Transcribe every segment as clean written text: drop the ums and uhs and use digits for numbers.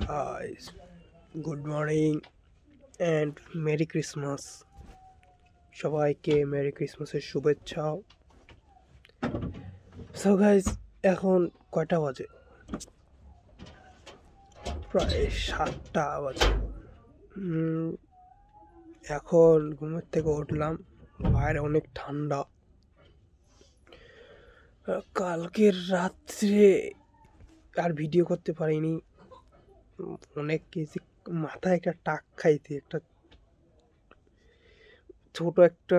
guys, good morning and Merry Christmas. সবাইকে Mary ক্রিসমাসের শুভেচ্ছা। সো গাইজ, এখন কয়টা বাজে? প্রায় 7টা বাজে। এখন ঘুমের থেকে উঠলাম, বাইরে অনেক ঠান্ডা। কালকের রাত্রে আর ভিডিও করতে পারিনি, অনেক কিছু মাথায় একটা টাক খাইছি। একটা ছোট একটা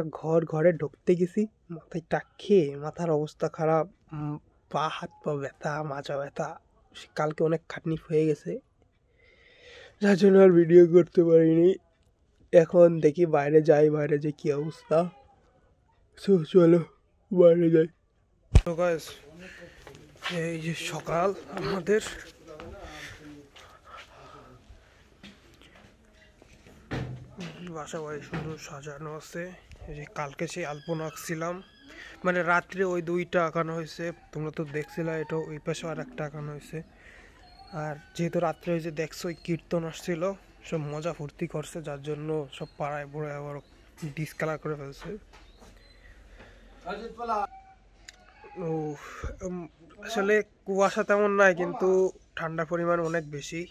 ঘরে ঢুকতে গেছি, মাথায় টাক খেয়ে মাথার অবস্থা খারাপ, পা হাত পা ব্যথা, মাজা ব্যথা। কালকে অনেক খাটনি হয়ে গেছে, যার জন্য আর ভিডিও করতে পারিনি। এখন দেখি বাইরে যে কি অবস্থা। চলো বাইরে যাই। তো গাইস, এই যে সকাল, আমাদের বাসা বাড়ি সুন্দর সাজানো আছে। এই যে কালকে সেই আলপনা আঁকছিলাম, মানে রাত্রে ওই 2টা আঁকানো হয়েছে, তোমরা তো দেখছিলা। এটা ওই পাশে আর একটা আঁকানো হয়েছে। আর যেহেতু রাত্রে ওই যে দেখছো ওই কীর্তন আসছিল, সব মজা ফুর্তি করছে, যার জন্য সব পাড়ায় পড়ে আবার ডিসকালার করে ফেলছে। আসলে কুয়াশা তেমন নাই, কিন্তু ঠান্ডার পরিমাণ অনেক বেশি,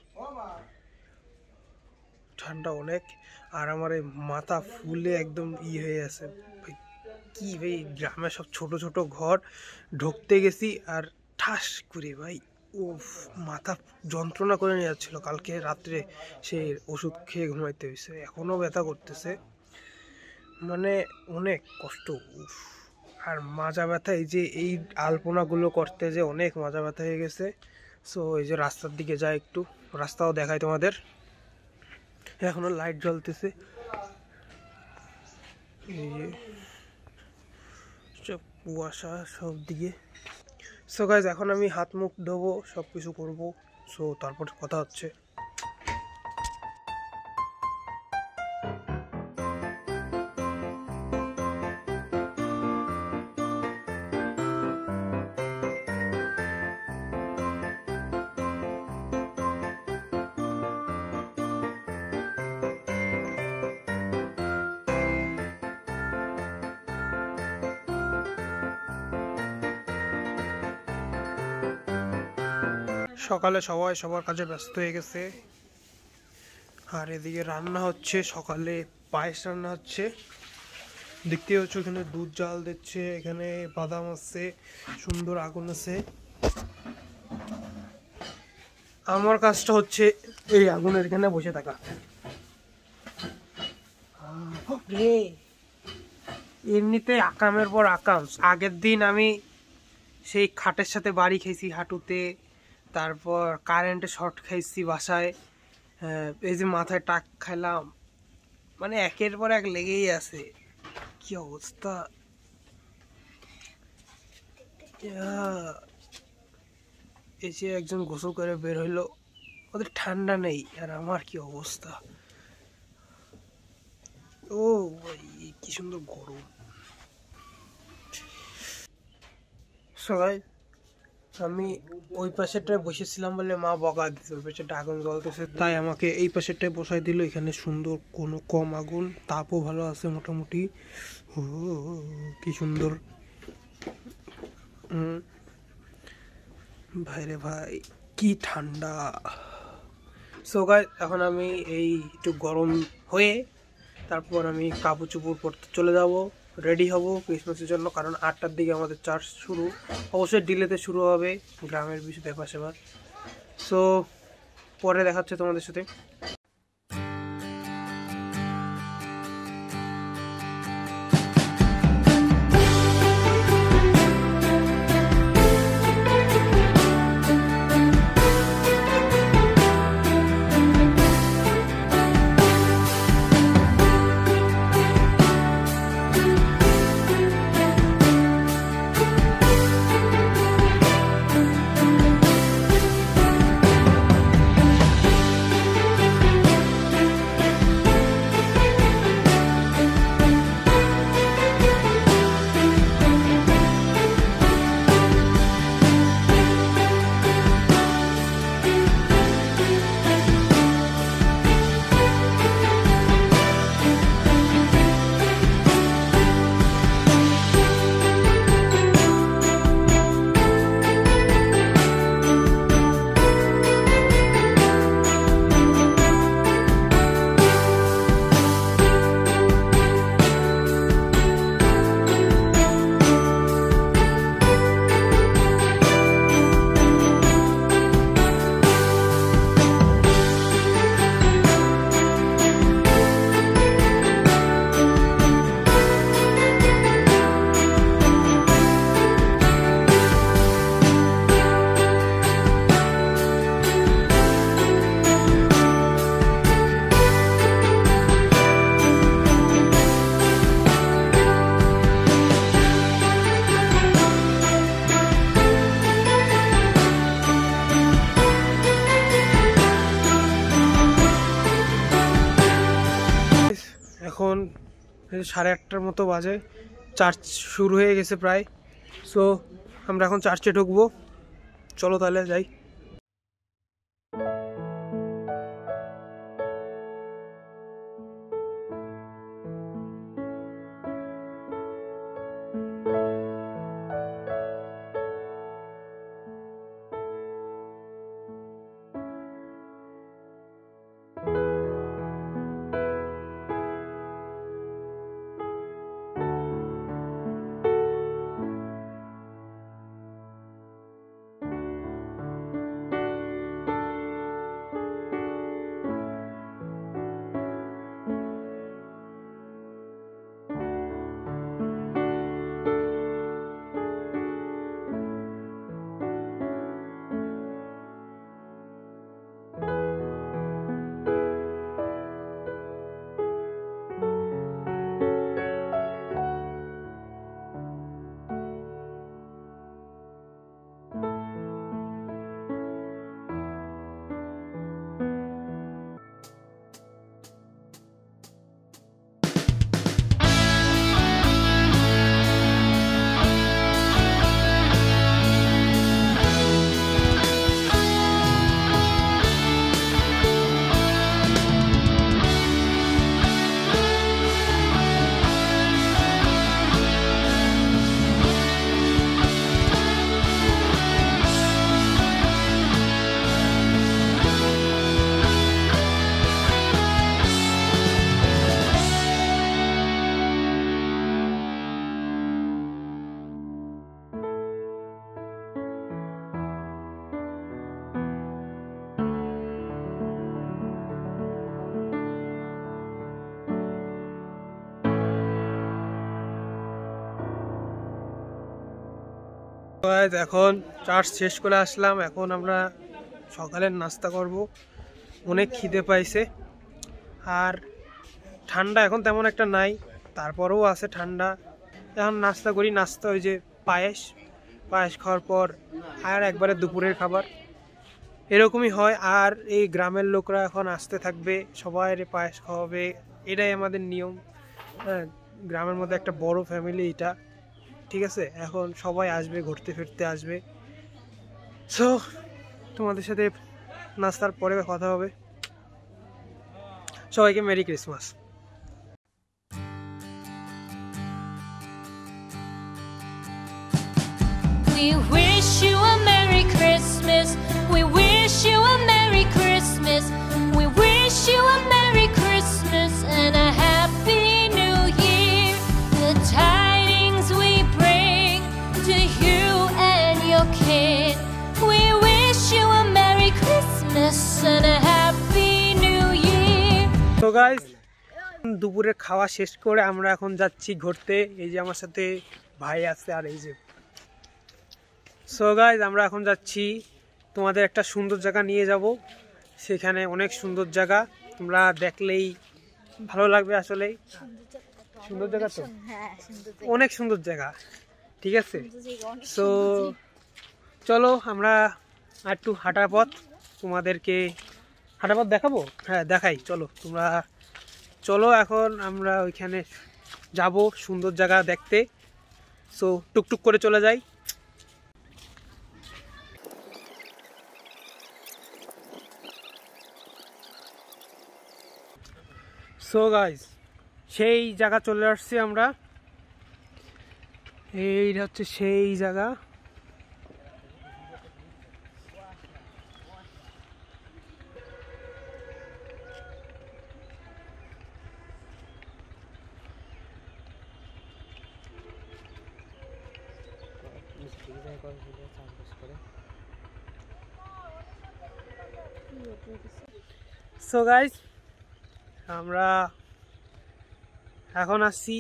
ঠান্ডা অনেক। আর আমার এই মাথা ফুলে একদম হয়ে আছে। কি ভাই, গ্রামে সব ছোট ছোট ঘর, ঢুকতে গেছি আর ঠাস করে ভাই মাথা যন্ত্রণা করে নিয়ে যাচ্ছিল। কালকে রাত্রে সে ওষুধ খেয়ে ঘুমাইতে হয়েছে, এখনো ব্যথা করতেছে, মানে অনেক কষ্ট। আর মাজা ব্যথা, এই যে এই আলপনাগুলো করতে যে অনেক মাজা ব্যথা হয়ে গেছে। সো এই যে রাস্তার দিকে যাই, একটু রাস্তাও দেখাই তোমাদের। এখনো লাইট জ্বলতেছে, এই যে সব কুয়াশা সব দিকে। সো গাইজ, এখন আমি হাত মুখ ধোবো, সব কিছু করবো। সো তারপর কথা হচ্ছে। সকালে সবাই সবার কাজে ব্যস্ত হয়ে গেছে, আর এদিকে রান্না হচ্ছে। সকালে পায়েস রান্না হচ্ছে, দেখতে হচ্ছে। ওখানে দুধ জাল দিচ্ছে, এখানে বাদাম আছে, সুন্দর আগুন আছে। আমার কাজটা হচ্ছে এই আগুনের এখানে বসে থাকা। এমনিতে আকামের পর আকাম। আগের দিন আমি সেই খাটের সাথে বাড়ি খেয়েছি হাঁটুতে, তারপর কারেন্টে শর্ট খাইছি বাসায়, এই যে মাথায় টাক খাইলাম, মানে একের পর এক লেগেই আছে। কি অবস্থা! এই যে একজন গোসল করে বের হইলো, ওদের ঠান্ডা নেই, আর আমার কি অবস্থা! ও ভাই, কি সুন্দর গরম। সবাই, আমি ওই পাশেরটায় বসেছিলাম বলে মা বকা দিচ্ছে, ওই পাশেরটা আগুন জ্বলতেছে, তাই আমাকে এই পাশেরটায় বসাই দিল। এখানে সুন্দর, কোনো কম আগুন, তাপও ভালো আছে মোটামুটি। ও কি সুন্দর! ভাইরে ভাই, কি ঠান্ডা! সো গাইস, এখন আমি এই একটু গরম হয়ে তারপর আমি কাপড় চোপড় পরতে চলে যাব, রেডি হব ক্রিসমাসের জন্য। কারণ 8টার দিকে আমাদের চার্চ শুরু, অবশ্যই ডিলেতে শুরু হবে, গ্রামের ব্যাপার সেবার। সো পরে দেখাচ্ছে তোমাদের সাথে। এখন 8:30টার মতো বাজে, চার্চ শুরু হয়ে গেছে প্রায়। সো আমরা এখন চার্চে ঢুকবো, চলো তাহলে যাই। এখন চার্চ শেষ করে আসলাম, এখন আমরা সকালের নাস্তা করব। অনেক খিদে পাইছে, আর ঠান্ডা এখন তেমন একটা নাই, তারপরেও আছে ঠান্ডা। এখন নাস্তা করি, নাস্তা ওই যে পায়েস খাওয়ার পর আর একবারে দুপুরের খাবার, এরকমই হয়। আর এই গ্রামের লোকরা এখন আসতে থাকবে, সবাই পায়েস খাওয়াবে, এটাই আমাদের নিয়ম। হ্যাঁ, গ্রামের মধ্যে একটা বড় ফ্যামিলি এটা, ঠিক আছে। এখন সবাই আসবে, ঘুরতে ফিরতে আসবে। সো তোমাদের সাথে নাস্তার পরে কথা হবে। সবাইকে merry Christmas. We wish you a Merry Christmas. We wish you a Merry Christmas. We wish you a Merry Christmas and a Happy New Year. The tidings we bring to you and your kin. We wish you a Merry Christmas and a Happy New Year. So guys, দুপুরের খাওয়া শেষ করে আমরা এখন যাচ্ছি ঘুরতে। এই যে আমার সাথে ভাই আছে, আর এই যে। সো গাইজ, আমরা এখন যাচ্ছি, তোমাদের একটা সুন্দর জায়গা নিয়ে যাব। সেখানে অনেক সুন্দর জায়গা, তোমরা দেখলেই ভালো লাগবে। আসলেই সুন্দর জায়গা তো, অনেক সুন্দর জায়গা, ঠিক আছে। সো চলো আমরা একটু হাঁটা পথ, তোমাদেরকে হাঁটা পথ দেখাবো। হ্যাঁ দেখাই, চলো তোমরা চলো। এখন আমরা ওইখানে যাব সুন্দর জায়গা দেখতে। সো টুকটুক করে চলে যাই। সো গাইজ, সেই জায়গা চলে আসছি আমরা। এইটা হচ্ছে সেই জায়গা। সো গাইজ, আমরা এখন আসছি।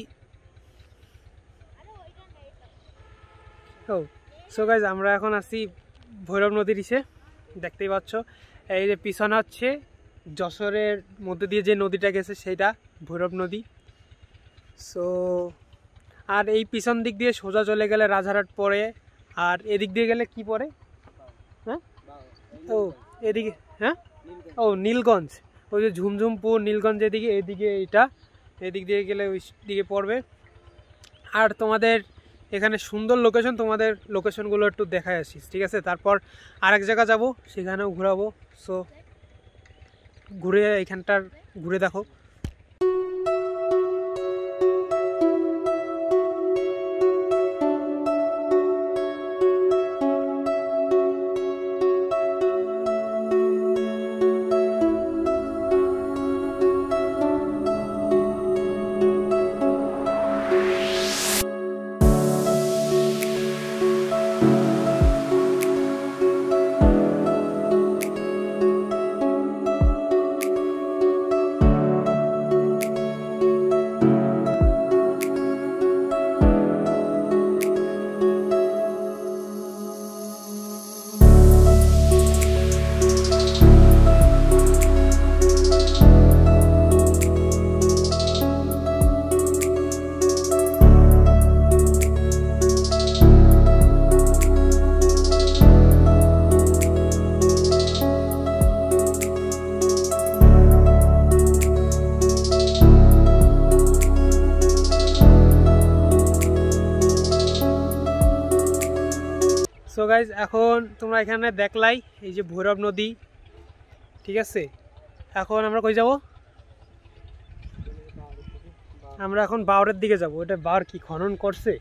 সো গাইজ, আমরা এখন আসছি ভৈরব নদীর ইসে, দেখতেই পাচ্ছ। এই যে পিছনে হচ্ছে যশোরের মধ্যে দিয়ে যে নদীটা গেছে, সেইটা ভৈরব নদী। সো আর এই পিছন দিক দিয়ে সোজা চলে গেলে রাজারহাট পড়ে, আর এদিক দিয়ে গেলে কি পড়ে? হ্যাঁ, ও এদিকে, হ্যাঁ, ও নীলগঞ্জ, ওই যে ঝুমঝুমপুর নীলগঞ্জ, এদিকে এটা এদিক দিয়ে গেলে ওই দিকে পড়বে। আর তোমাদের এখানে সুন্দর লোকেশন, তোমাদের লোকেশনগুলো একটু দেখায় আসিস, ঠিক আছে? তারপর আরেক জায়গা যাব, সেখানেও ঘোরাবো। সো ঘুরে এখানটার ঘুরে দেখো। সো গাইজ, এখন তোমরা এখানে দেখলাই এই যে ভৈরব নদী, ঠিক আছে? এখন আমরা কই যাব? আমরা এখন বাওরের দিকে যাব। এটা বাওর কি খনন করছে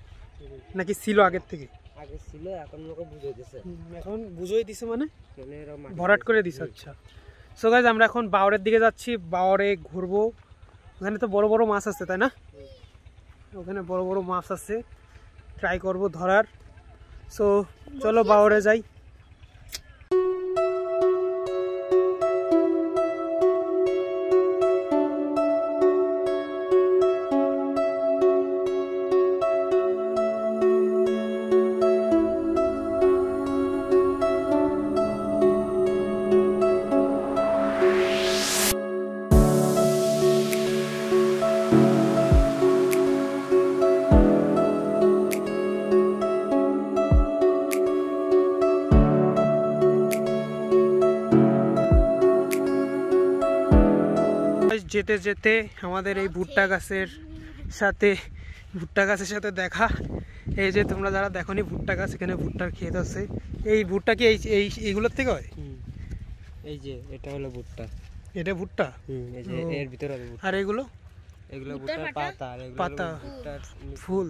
নাকি ছিল আগের থেকে? আগে ছিল, এখন লোকে বুঝিয়ে দিছে। এখন বুঝিয়ে দিছে মানে ভরাট করে দিছে। আচ্ছা, সো গাইজ আমরা এখন বাওরের দিকে যাচ্ছি। বাওরে ঘুরবো। ওখানে তো বড় বড় মাছ আছে, তাই না? ওখানে বড় বড় মাছ আছে, ট্রাই করব ধরার। সো চলো বাওরে যাই। যেতে যেতে আমাদের এই ভুট্টা গাছের সাথে দেখা। এই যে তোমরা যারা দেখোনি ভুট্টা গাছ, এখানে ভুট্টার ক্ষেত আছে। এই ভুট্টা কি এইগুলোর থেকে হয়? এই যে এটা হলো ভুট্টা। এটা ভুট্টা? এই যে এর ভিতরে হবে ভুট্টা। আর এগুলো ভুট্টার পাতা, আর এগুলো পাতা, ভুট্টার ফুল।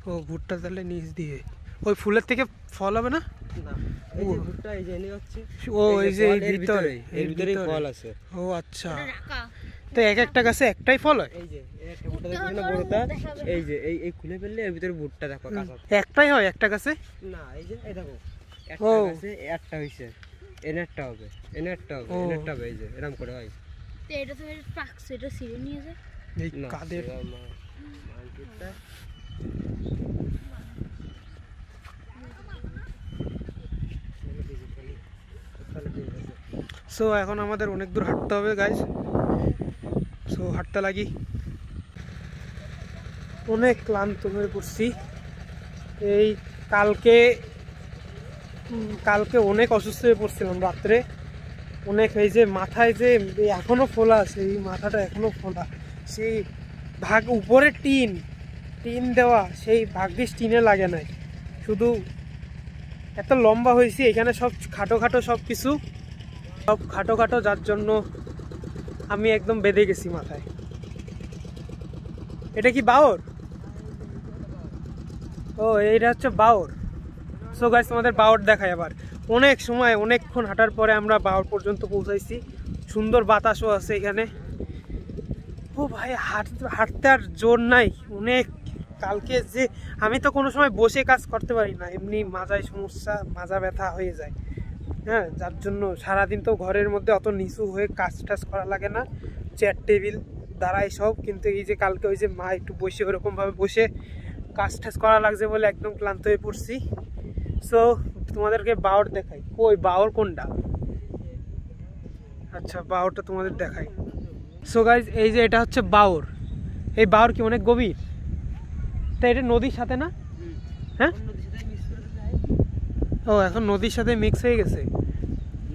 ও ভুট্টা তাহলে নিচ দিয়ে ওই ফুলের থেকে ফল হবে না? না, এই যে ভুট্টা এই যে এনে হচ্ছে। ও এই যে এর ভিতরেই ফল আছে। ও আচ্ছা, তো এক একটা গাছে একটাই ফল হয়? এই যে একটা ভুট্টা দেখছেন না বড়টা, এই যে এই খুলে ফেললে এর ভিতরে ভুট্টা দেখো কাঁচা। একটাই হয় একটা গাছে? না, এই যে এই দেখো একটা গাছে একটা হইছে, এনেরটা হবে, এনেরটা হবে, এনেরটা হবে, এই যে এরকম করে হয়। তো এটা তো পাকছে, এটা সিরে নিয়ে যায়। এই কাদের মানচিত্রটা সো এখন আমাদের অনেক দূর হাঁটতে হবে গাইজ। সো হাঁটতে লাগি, অনেক ক্লান্ত হয়ে পড়ছি। এই কালকে অনেক অসুস্থ হয়ে পড়ছিলাম রাত্রে অনেক। এই যে মাথায় যে এখনো ফোলা আছে, এই মাথাটা এখনো ফোলা। সেই উপরে টিন দেওয়া, সেই ভাগ্যিস টিনে লাগে নাই, শুধু এত লম্বা হয়েছি। এখানে সব খাটো সব কিছু, সব খাটো, যার জন্য আমি একদম বেঁধে গেছি মাথায়। এটা কি বাওর? ও এইটা হচ্ছে বাওর। সো গাইস, তোমাদের বাওর দেখায় আবার। অনেকক্ষণ হাঁটার পরে আমরা বাওর পর্যন্ত পৌঁছাইছি। সুন্দর বাতাসও আছে এখানে। ও ভাই, হাঁটতে আর জোর নাই অনেক। কালকে যে আমি তো কোনো সময় বসে কাজ করতে পারি না, এমনি মাজায় সমস্যা, মাজা ব্যথা হয়ে যায়। হ্যাঁ, যার জন্য সারাদিন তো ঘরের মধ্যে অত নিচু হয়ে কাজ টাজ করা লাগে না, চেয়ার টেবিল দাঁড়াই সব। কিন্তু এই যে কালকে ওই যে মা একটু বসে ওরকমভাবে বসে কাজ টাজ করা লাগছে বলে একদম ক্লান্ত হয়ে পড়ছি। সো তোমাদেরকে বাওর দেখাই। কই বাওর কোনটা? আচ্ছা, বাওরটা তোমাদের দেখাই। সো গাইজ, এই যে এটা হচ্ছে বাওর। এই বাওর কি অনেক গভীর? তা এটা নদীর সাথে না? হ্যাঁ, ও এখন নদীর সাথে মিক্স হয়ে গেছে।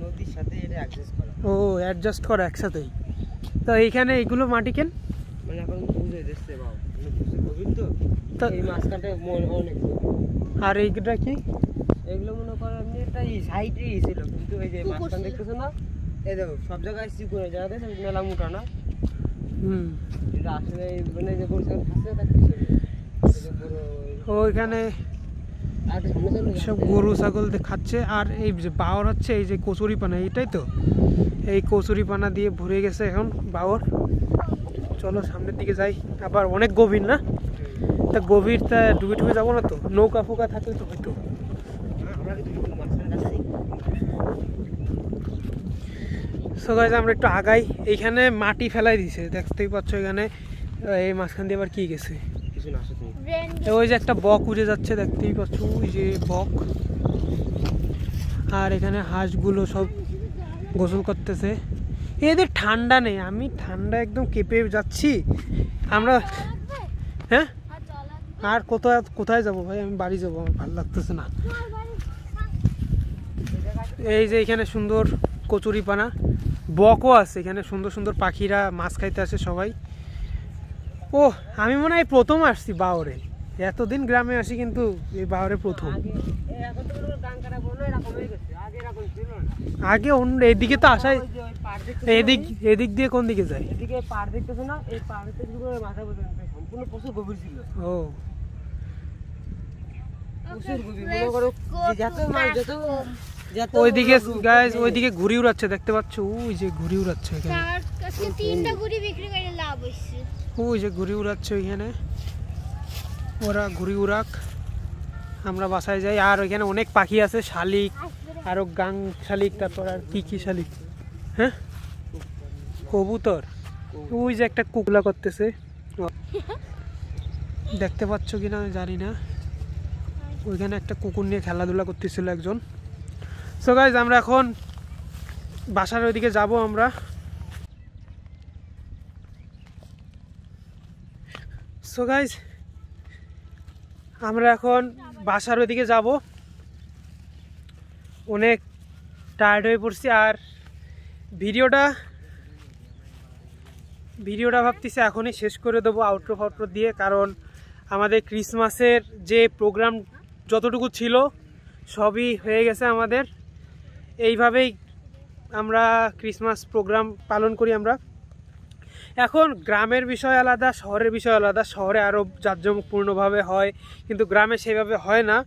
নদীর সাথে এটা অ্যাডজাস্ট করা। ও অ্যাডজাস্ট করা একসাথেই। তো এইখানে এইগুলো মাটি কেন? মানে এখন বুঝে এই মাঝখানটা অনেক। আর এইটা কি? এগুলো মনে করো এমনি একটা সাইডে ছিল, কিন্তু এই যে মাঝখান দেখতেছো না, এই দেখো সব জায়গায় চিকুন জায়গাতে মেলা মোটা না। এটা আসলে মানে যে গরু ছাগল খাচ্ছে তা কিছু ওইখানে সব গরু ছাগল খাচ্ছে। আর এই যে বাওর হচ্ছে এই যে কচুরি পানা, এইটাই তো, এই কচুরি পানা দিয়ে ভরে গেছে এখন বাওর। চলো সামনের দিকে যাই। আবার অনেক গভীর না, তা গভীর, তা ডুবে ডুবে যাবো না তো? নৌকা ফোকা থাকলে তো হয়তো। সো গাইস আমরা একটু আগাই। এইখানে মাটি ফেলাই দিছে, দেখতেই পাচ্ছ। এখানে এই মাঝখান দিয়ে আবার কি গেছে, ওই যে একটা বক উড়ে যাচ্ছে, দেখতেই পাচ্ছ, ওই যে বক। আর এখানে হাঁসগুলো সব গোসল করতেছে। এদের ঠান্ডা নেই, আমি ঠান্ডা একদম কেঁপে যাচ্ছি আমরা। হ্যাঁ, আর কোথায় কোথায় যাবো ভাই? আমি বাড়ি যাবো, আমার ভালো লাগতেছে না। এই যে এখানে সুন্দর কচুরি পানা, বকও আছে এখানে, সুন্দর সুন্দর পাখিরা মাছ খাইতে আসে সবাই। ও আমি মনে হয় প্রথম আসছি বাওরে, এতদিন গ্রামে আসি কিন্তু এই বাওরে প্রথম। আগে অন্য এদিকে তো আসাই, এদিক দিয়ে কোন দিকে যায়? এদিকে পাড় দেখতেছো না, এই পাড়ে মাথা পর্যন্ত সম্পূর্ণ প্রচুর গভীর ছিল। ও প্রচুর গভীর, মনে করো যত মাছ যত ওইদিকে গাইস, ওইদিকে ঘুড়ি উড়াচ্ছে, দেখতে পাচ্ছ? ওই যে ঘুড়ি উড়াচ্ছে এখানে, তিনটা ঘুড়ি বিক্রি করে লাভ হইছে। ওই যে ঘুড়ি উড়াচ্ছে ওইখানে, ওরা ঘুড়ি উড়াক, আমরা বাসায় যাই। আর ওইখানে অনেক পাখি আছে, শালিক, আরো গাং শালিক, তারপর আর কি কি শালিক, হ্যাঁ কবুতর। ওই যে একটা কুকলা করতেছে, দেখতে পাচ্ছ কিনা আমি জানি না। ওইখানে একটা কুকুর নিয়ে খেলাধুলা করতেছিল একজন। সো গাইজ আমরা এখন বাসার ওইদিকে যাব। আমরা সো গাইজ আমরা এখন বাসার ওইদিকে যাব, অনেক টায়ার্ড হয়ে পড়ছি। আর ভিডিওটা ভাবতেছি এখনই শেষ করে দেবো আউটরো ফাউটরো দিয়ে, কারণ আমাদের ক্রিসমাসের যে প্রোগ্রাম যতটুকু ছিল সবই হয়ে গেছে আমাদের। এইভাবেই আমরা ক্রিসমাস প্রোগ্রাম পালন করি আমরা। এখন গ্রামের বিষয় আলাদা, শহরের বিষয় আলাদা। শহরে আরও জাঁকজমকপূর্ণভাবে হয়, কিন্তু গ্রামে সেভাবে হয় না।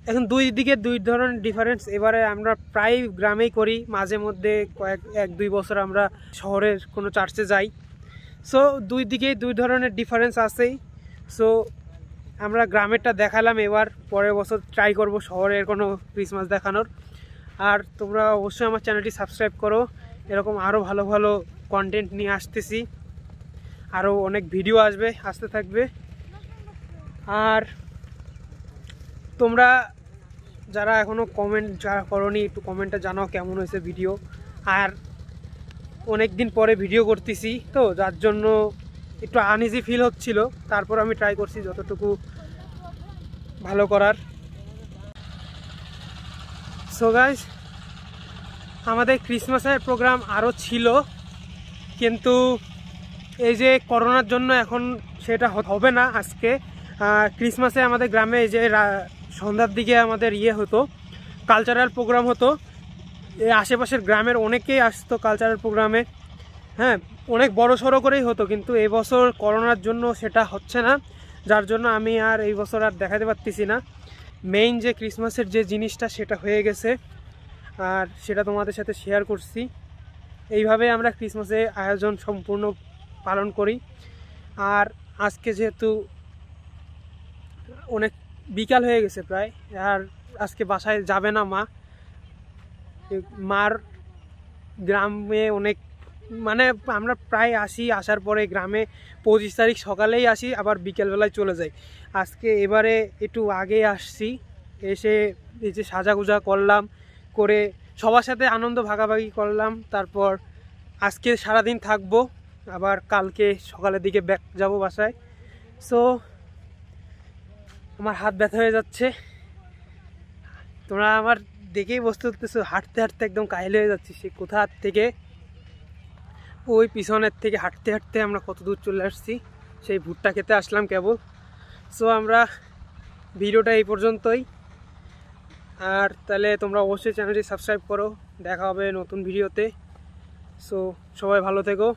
এখন দুই দিকে দুই ধরনের ডিফারেন্স। এবারে আমরা প্রায় গ্রামেই করি, মাঝে মধ্যে এক দুই বছর আমরা শহরের কোনো চার্চে যাই। সো দুই দিকেই দুই ধরনের ডিফারেন্স আছেই। সো আমরা গ্রামেরটা দেখালাম, এবার পরের বছর ট্রাই করব শহরের কোনো ক্রিসমাস দেখানোর। আর তোমরা অবশ্যই আমার চ্যানেলটি সাবস্ক্রাইব করো, এরকম আরও ভালো ভালো কন্টেন্ট নিয়ে আসতেছি, আরও অনেক ভিডিও আসতে থাকবে। আর তোমরা যারা এখনও কমেন্ট যারা করোনি, একটু কমেন্টে জানাও কেমন হয়েছে ভিডিও। আর অনেক দিন পরে ভিডিও করতেছি তো, যার জন্য একটু আনইজি ফিল হচ্ছিল, তারপর আমি ট্রাই করছি যতটুকু ভালো করার। সো গাইস আমাদের ক্রিসমাসের প্রোগ্রাম আরও ছিল, কিন্তু এই যে করোনার জন্য এখন সেটা হবে না। আজকে ক্রিসমাসে আমাদের গ্রামে এই যে সন্ধ্যার দিকে আমাদের হতো, কালচারাল প্রোগ্রাম হতো। এই আশেপাশের গ্রামের অনেকেই আসতো কালচারাল প্রোগ্রামে, হ্যাঁ অনেক বড় সড়ো করেই হতো। কিন্তু এই বছর করোনার জন্য সেটা হচ্ছে না, যার জন্য আমি আর এই বছর আর দেখাতে পারতেছি না। মেইন যে ক্রিসমাসের যে জিনিসটা সেটা হয়ে গেছে, আর সেটা তোমাদের সাথে শেয়ার করছি। এইভাবে আমরা ক্রিসমাসে আয়োজন সম্পূর্ণ পালন করি। আর আজকে যেহেতু অনেক বিকাল হয়ে গেছে প্রায়, আর আজকে বাসায় যাবে না মার গ্রামে অনেক, মানে আমরা প্রায় আসার পরে গ্রামে 25 তারিখ সকালেই আসি, আবার বিকেলবেলায় চলে যাই। আজকে এবারে একটু আগে আসছি, এসে এই যে সাজাগুজা করলাম, করে সবার সাথে আনন্দ ভাগাভাগি করলাম। তারপর আজকে সারাদিন থাকবো, আবার কালকে সকালের দিকে ব্যাক যাব বাসায়। সো আমার হাত ব্যথা হয়ে যাচ্ছে, তোমরা আমার দেখেই বুঝতে পারতেছো, হাঁটতে হাঁটতে একদম কাহিল হয়ে যাচ্ছি। সে কোথা থেকে ওই পিছনের থেকে হাঁটতে হাঁটতে আমরা কত দূর চলে আসছি, সেই ভুট্টা খেতে আসলাম কেবল। সো আমরা ভিডিওটা এই পর্যন্তই। আর তাহলে তোমরা অবশ্যই চ্যানেলটি সাবস্ক্রাইব করো। দেখা হবে নতুন ভিডিওতে। সো সবাই ভালো থেকো।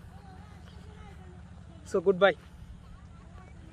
So good bye.